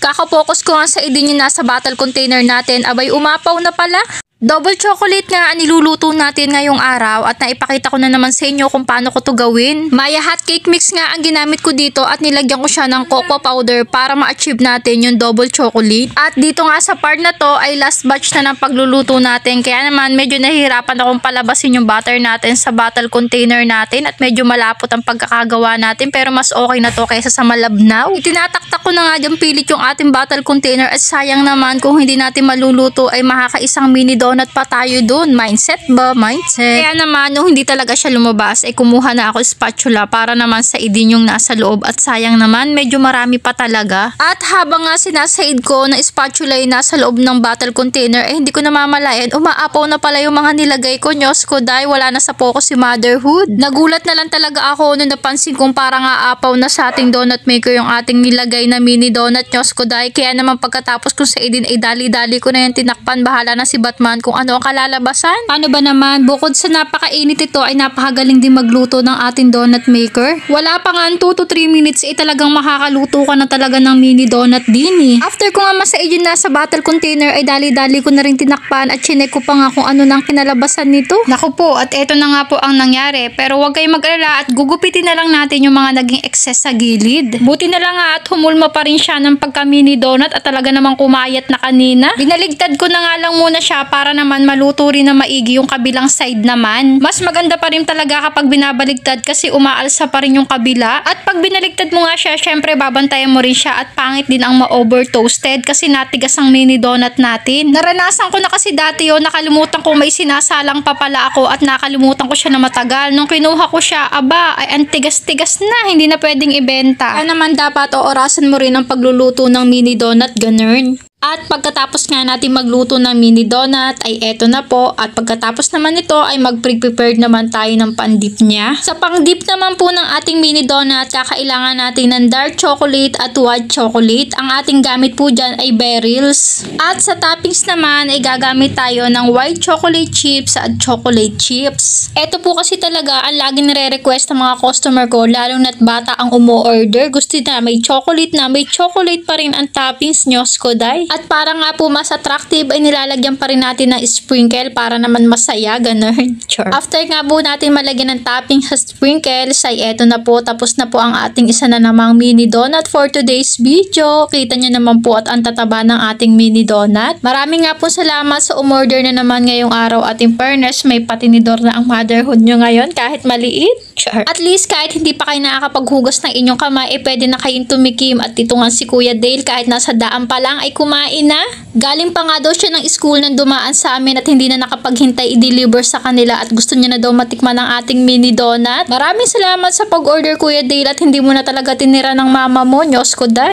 Kaka-focus ko nga sa idin yung nasa bottle container natin. Abay, umapaw na pala. Double chocolate nga ang niluluto natin ngayong araw at naipakita ko na naman sa inyo kung paano ko to gawin. Maya hot cake mix nga ang ginamit ko dito at nilagyan ko siya ng cocoa powder para ma-achieve natin yung double chocolate. At dito nga sa part na to ay last batch na ng pagluluto natin, kaya naman medyo nahihirapan akong palabasin yung butter natin sa bottle container natin at medyo malapot ang pagkakagawa natin, pero mas okay na to kaysa sa malabnaw. Itinataktak ko na nga dyan pilit yung ating bottle container at sayang naman kung hindi natin maluluto ay makakaisang mini donut pa tayo dun. Mindset ba? Mindset. Kaya naman nung hindi talaga siya lumabas ay kumuha na ako spatula para naman sa idin yung nasa loob at sayang naman medyo marami pa talaga. At habang nga sinasaid ko na spatula yung nasa loob ng bottle container ay hindi ko namamalayan umaapaw na pala yung mga nilagay ko. Nyos ko dahil wala na sa focus si motherhood. Nagulat na lang talaga ako nung napansin kong parang aapaw na sa ating donut maker yung ating nilagay na mini donut. Nyos ko dahil kaya naman pagkatapos ko sa idin ay dali-dali ko na yung tinakpan. Bahala na si Batman kung ano ang kalalabasan. Paano ba naman? Bukod sa napakainit ito ay napakagaling din magluto ng ating donut maker. Wala pa nga 2 to 3 minutes ay talagang makakaluto ka na talaga ng mini donut din eh. After ko nga masaid yun nasa bottle container ay dali-dali ko na rin tinakpan at chinek ko pa nga kung ano nang kinalabasan nito. Naku po, at eto na nga po ang nangyari. Pero huwag kayong mag-alala at gugupitin na lang natin yung mga naging excess sa gilid. Buti na lang nga at humulma pa rin siya ng pagka mini donut at talaga namang kumayat na kanina. Binaligtad ko na nga lang muna siya para naman maluto rin na maigi yung kabilang side naman. Mas maganda pa rin talaga kapag binabaligtad kasi umaalsa pa rin yung kabila. At pag binaligtad mo nga siya, syempre babantayan mo rin siya at pangit din ang ma-over toasted kasi natigas ang mini donut natin. Naranasan ko na kasi dati yun, nakalimutan ko may sinasalang pa pala ako at nakalimutan ko siya na matagal. Nung kinuha ko siya, aba, ay antigas-tigas na, hindi na pwedeng ibenta. Kaya naman dapat orasan mo rin ang pagluluto ng mini donut, ganun. At pagkatapos nga natin magluto ng mini donut ay eto na po. At pagkatapos naman nito ay mag-prepare naman tayo ng pandip niya. Sa pang-dip naman po ng ating mini donut, kakailangan natin ng dark chocolate at white chocolate. Ang ating gamit po dyan ay berries. At sa toppings naman ay gagamit tayo ng white chocolate chips at chocolate chips. Eto po kasi talaga ang lagi nire-request ng mga customer ko, lalo na't bata ang umu-order. Gusto na may chocolate pa rin ang toppings. Nyos ko day. At para nga po mas attractive ay nilalagyan pa rin natin ng sprinkle para naman masaya, ganun. Sure. After nga po natin malagyan ng topping sa sprinkles ay eto na po, tapos na po ang ating isa na namang mini donut for today's video. Kita nyo naman po at ang tataba ng ating mini donut. Maraming nga po salamat sa umorder na naman ngayong araw at in fairness may patinidor na ang motherhood nyo ngayon kahit maliit. Sure. At least kahit hindi pa kayo nakakapaghugas ng inyong kamay ay pwede na kayong tumikim at ito nga si Kuya Dale kahit nasa daan pa lang ay kumain na. Galing pa nga daw siya ng school nang dumaan sa amin at hindi na nakapaghintay i-deliver sa kanila at gusto niya na daw matikman ang ating mini donut. Maraming salamat sa pag-order Kuya Dale at hindi mo na talaga tinira ng mama mo. Nyos ko dahil.